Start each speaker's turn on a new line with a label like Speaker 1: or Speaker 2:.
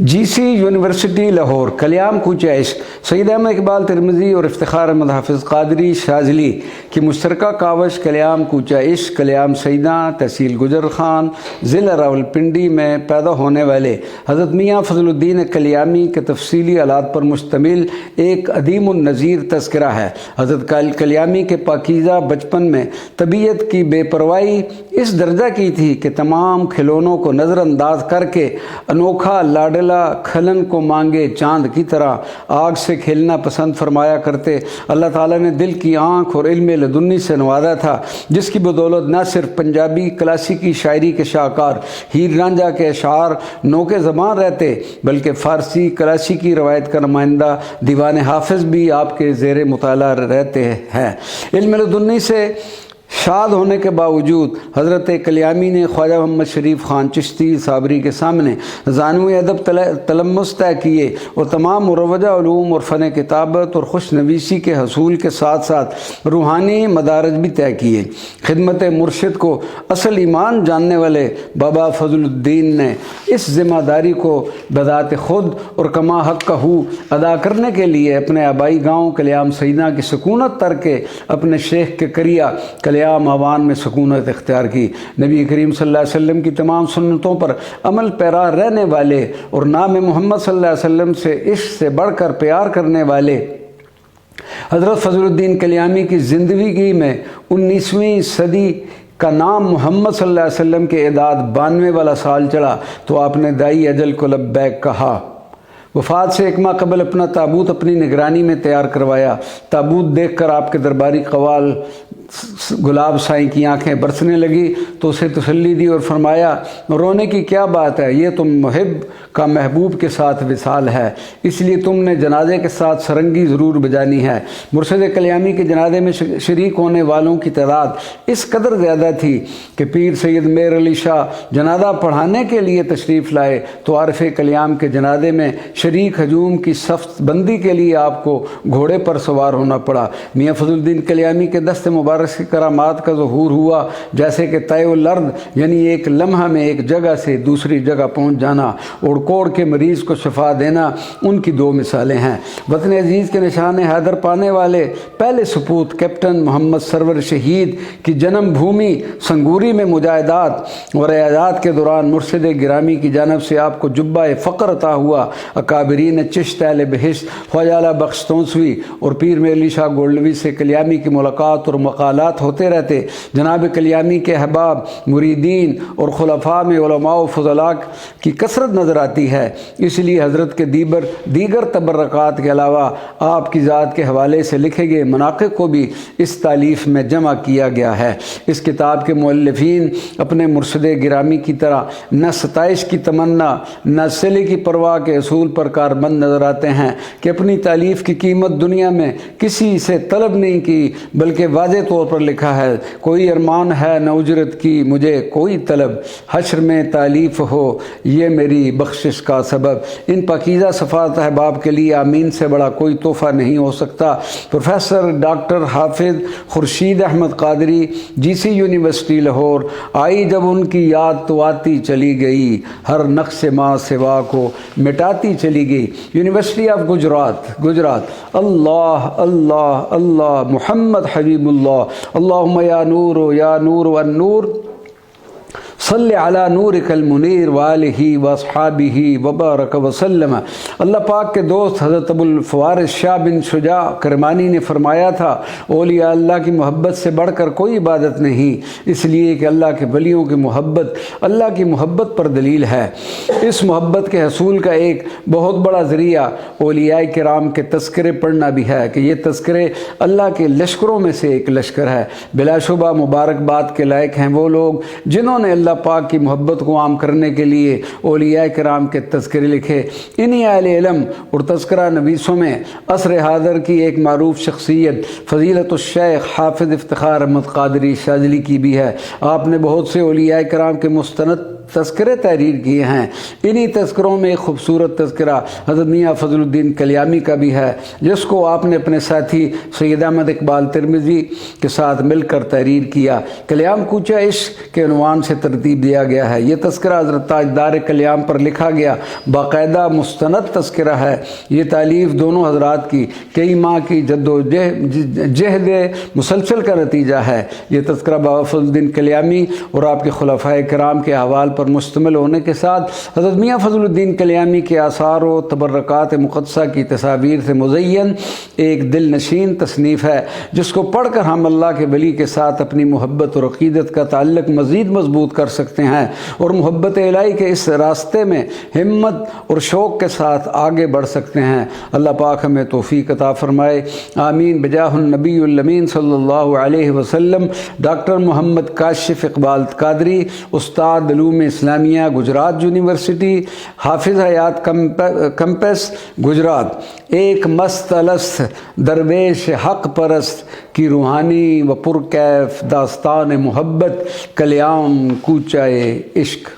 Speaker 1: جی سی university Lahore کلیام کوچہ عشق سید احمد اقبال ترمذی اور افتخار احمد حافظ قادری شاذلی کی مشترکہ کاوش کلیام کوچہ عشق کلیام سیداں تحصیل گجر خان ضلع راولپنڈی میں پیدا ہونے والے حضرت میاں فضل الدین کلیامی کے تفصیلی حالات پر مشتمل ایک عدیم النظیر تذکرہ ہے۔ حضرت کلیامی کے پاکیزہ بچپن میں طبیعت کی بے پرواہی اس درجہ کی تھی کہ تمام کھلونوں کو نظر انداز کر کے انوکھا لاڈلا کھلن کو مانگے چاند کی طرح آگ سے کھیلنا پسند فرمایا کرتے۔ اللہ تعالیٰ نے دل کی آنکھ اور علم لدنی سے نوازا تھا، جس کی بدولت نہ صرف پنجابی کلاسیکی شاعری کے شاہکار ہیر رانجھا کے اشعار نوکے زبان رہتے، بلکہ فارسی کلاسیکی روایت کا نمائندہ دیوان حافظ بھی آپ کے زیر مطالعہ رہتے ہیں۔ علم لدنی سے شاد ہونے کے باوجود حضرت کلیامی نے خواجہ محمد شریف خان چشتی صابری کے سامنے ذانوی ادب تلمس طے کیے اور تمام مروجہ علوم اور فن کتابت اور خوش نویسی کے حصول کے ساتھ ساتھ روحانی مدارج بھی طے کیے۔ خدمت مرشد کو اصل ایمان جاننے والے بابا فضل الدین نے اس ذمہ داری کو بذات خود اور کما حق کا ہو ادا کرنے کے لیے اپنے آبائی گاؤں کلیام سیداں کی سکونت تر کے اپنے شیخ کے کریا کلیام آوان میں سکونت اختیار کی۔ نبی کریم صلی اللہ علیہ وسلم کی تمام سنتوں پر عمل پیرا رہنے والے اور نام محمد صلی اللہ علیہ وسلم سے عشق سے بڑھ کر پیار کرنے والے حضرت فضل الدین کلیامی کی زندگی میں 19ویں صدی کا نام محمد صلی اللہ علیہ وسلم کے اعداد 92 والا سال چلا تو آپ نے دائی اجل کو لبیک کہا۔ وفات سے ایک ماہ قبل اپنا تابوت اپنی نگرانی میں تیار کروایا۔ تابوت دیکھ کر آپ کے درباری قوال گلاب سائیں کی آنکھیں برسنے لگی تو اسے تسلی دی اور فرمایا، رونے کی کیا بات ہے، یہ تم محب کا محبوب کے ساتھ وصال ہے، اس لیے تم نے جنازے کے ساتھ سرنگی ضرور بجانی ہے۔ مرشد کلیامی کے جنازے میں شریک ہونے والوں کی تعداد اس قدر زیادہ تھی کہ پیر سید میر علی شاہ جنازہ پڑھانے کے لیے تشریف لائے تو عارف کلیام کے جنازے میں شریک ہجوم کی صف بندی کے لیے آپ کو گھوڑے پر سوار ہونا پڑا۔ میاں فضل الدین کلیامی کے دست مبارک کی کرامات کا ظہور ہوا، جیسے کہ طے الارض یعنی ایک لمحہ میں ایک جگہ سے دوسری جگہ پہنچ جانا اور کوڑ کے مریض کو شفا دینا ان کی دو مثالیں ہیں۔ وطن عزیز کے نشان حیدر پانے والے پہلے سپوت کیپٹن محمد سرور شہید کی جنم بھومی سنگوری میں مجاہدات اور اعداد کے دوران مرشد گرامی کی جانب سے آپ کو جبہ فقر عطا ہوا۔ اکابرین چشت اہل بہشت خواجہ اعلیٰ بخش تونسوی اور پیر میر علی شاہ گولڈوی سے کلیامی کی ملاقات اور مقالات ہوتے رہتے۔ جناب کلیامی کے احباب مریدین اور خلفاء میں علماء و فضلاء کی کثرت نظر آتی ہے، اس لیے حضرت کے دیگر تبرکات کے علاوہ آپ کی ذات کے حوالے سے لکھے گئے مناقب کو بھی اس تالیف میں جمع کیا گیا ہے۔ اس کتاب کے مؤلفین اپنے مرشد گرامی کی طرح نہ ستائش کی تمنا نہ صلے کی پرواہ کے اصول پر کاربند نظر آتے ہیں کہ اپنی تالیف کی قیمت دنیا میں کسی سے طلب نہیں کی، بلکہ واضح طور پر لکھا ہے، کوئی ارمان ہے نہ اجرت کی مجھے کوئی طلب، حشر میں تالیف ہو یہ میری بخشش کا سبب۔ ان پاکیزہ صفات احباب کے لیے آمین سے بڑا کوئی تحفہ نہیں ہو سکتا۔ پروفیسر ڈاکٹر حافظ خورشید احمد قادری جی سی یونیورسٹی لاہور۔ آئی جب ان کی یاد تو آتی چلی گئی، ہر نقش ماں سوا کو مٹاتی چلی گئی۔ University of Gujrat. اللہ اللہ اللہ محمد حبیب اللہ، اللہم یا نور والنور صلی علی نورک المنیر وآلہ واصحابہ وبارک وسلم۔ اللہ پاک کے دوست حضرت ابو الفوارس شاہ بن شجاع کرمانی نے فرمایا تھا، اولیاء اللہ کی محبت سے بڑھ کر کوئی عبادت نہیں، اس لیے کہ اللہ کے ولیوں کی محبت اللہ کی محبت پر دلیل ہے۔ اس محبت کے حصول کا ایک بہت بڑا ذریعہ اولیاء کرام کے تذکرے پڑھنا بھی ہے کہ یہ تذکرے اللہ کے لشکروں میں سے ایک لشکر ہے۔ بلا شبہ مبارکباد کے لائق ہیں وہ لوگ جنہوں نے اللہ پاک کی محبت کو عام کرنے کے لیے اولیاء کرام کے تذکرے لکھے۔ انہی اہل علم اور تذکرہ نویسوں میں عصر حاضر کی ایک معروف شخصیت فضیلت الشیخ حافظ افتخار احمد قادری شاذلی کی بھی ہے۔ آپ نے بہت سے اولیاء کرام کے مستند تذکرے تحریر کیے ہیں۔ انہی تذکروں میں ایک خوبصورت تذکرہ حضرت میاں فضل الدین کلیامی کا بھی ہے، جس کو آپ نے اپنے ساتھی سید احمد اقبال ترمذی کے ساتھ مل کر تحریر کیا۔ کلیام کوچہ عشق کے عنوان سے ترتیب دیا گیا ہے۔ یہ تذکرہ حضرت تاجدار کلیام پر لکھا گیا باقاعدہ مستند تذکرہ ہے۔ یہ تالیف دونوں حضرات کی کئی ماہ کی جد و جہد مسلسل کا نتیجہ ہے۔ یہ تذکرہ بابا فضل الدین کلیامی اور آپ کے خلفائے کرام کے احوال پر مشتمل ہونے کے ساتھ حضرت میاں فضل الدین کلیامی کے آثار و تبرکات مقدسہ کی تصاویر سے مزین ایک دل نشین تصنیف ہے، جس کو پڑھ کر ہم اللہ کے ولی کے ساتھ اپنی محبت اور عقیدت کا تعلق مزید مضبوط کر سکتے ہیں اور محبت الہی کے اس راستے میں ہمت اور شوق کے ساتھ آگے بڑھ سکتے ہیں۔ اللہ پاک ہمیں توفیق عطا فرمائے، آمین بجاہ النبی الامین صلی اللہ علیہ وسلم۔ ڈاکٹر محمد کاشف اقبال قادری، استاد علوم اسلامیہ، گجرات یونیورسٹی، حافظ حیات کیمپس، گجرات۔ ایک مست الست درویش حق پرست کی روحانی و پرکیف داستان محبت، کلیام کوچہ عشق۔